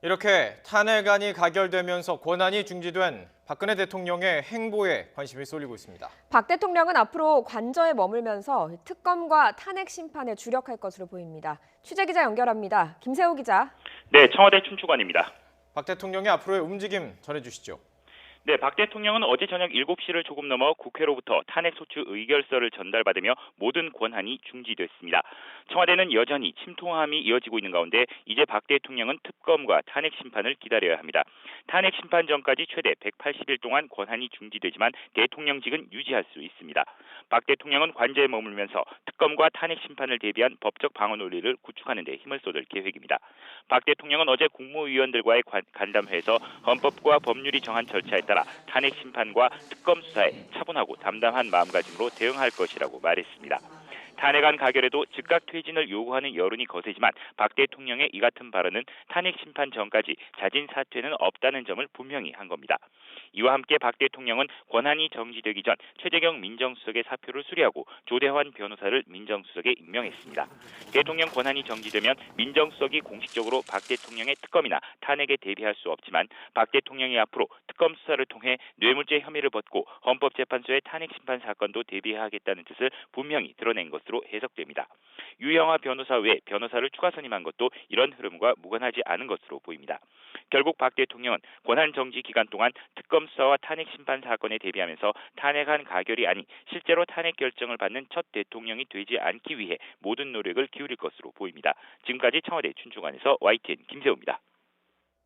이렇게 탄핵안이 가결되면서 권한이 중지된 박근혜 대통령의 행보에 관심이 쏠리고 있습니다. 박 대통령은 앞으로 관저에 머물면서 특검과 탄핵 심판에 주력할 것으로 보입니다. 취재기자 연결합니다. 김세호 기자. 네, 청와대 춘추관입니다. 박 대통령의 앞으로의 움직임 전해주시죠. 네, 박 대통령은 어제 저녁 7시를 조금 넘어 국회로부터 탄핵소추 의결서를 전달받으며 모든 권한이 중지됐습니다. 청와대는 여전히 침통함이 이어지고 있는 가운데 이제 박 대통령은 특검과 탄핵 심판을 기다려야 합니다. 탄핵 심판 전까지 최대 180일 동안 권한이 중지되지만 대통령직은 유지할 수 있습니다. 박 대통령은 관저에 머물면서 특검과 탄핵 심판을 대비한 법적 방어 논리를 구축하는 데 힘을 쏟을 계획입니다. 박 대통령은 어제 국무위원들과의 간담회에서 헌법과 법률이 정한 절차에 따라 탄핵 심판과 특검 수사에 차분하고 담담한 마음가짐으로 대응할 것이라고 말했습니다. 탄핵안 가결에도 즉각 퇴진을 요구하는 여론이 거세지만 박 대통령의 이 같은 발언은 탄핵 심판 전까지 자진 사퇴는 없다는 점을 분명히 한 겁니다. 이와 함께 박 대통령은 권한이 정지되기 전 최재경 민정수석의 사표를 수리하고 조대환 변호사를 민정수석에 임명했습니다. 대통령 권한이 정지되면 민정수석이 공식적으로 박 대통령의 특검이나 탄핵에 대비할 수 없지만 박 대통령이 앞으로 특검 수사를 통해 뇌물죄 혐의를 벗고 헌법재판소의 탄핵 심판 사건도 대비하겠다는 뜻을 분명히 드러낸 것으로 해석됩니다. 유영하 변호사 외 변호사를 추가 선임한 것도 이런 흐름과 무관하지 않은 것으로 보입니다. 결국 박 대통령은 권한 정지 기간 동안 특검 수사와 탄핵 심판 사건에 대비하면서 탄핵안 가결이 아닌 실제로 탄핵 결정을 받는 첫 대통령이 되지 않기 위해 모든 노력을 기울일 것으로 보입니다. 지금까지 청와대 춘추관에서 YTN 김세호입니다.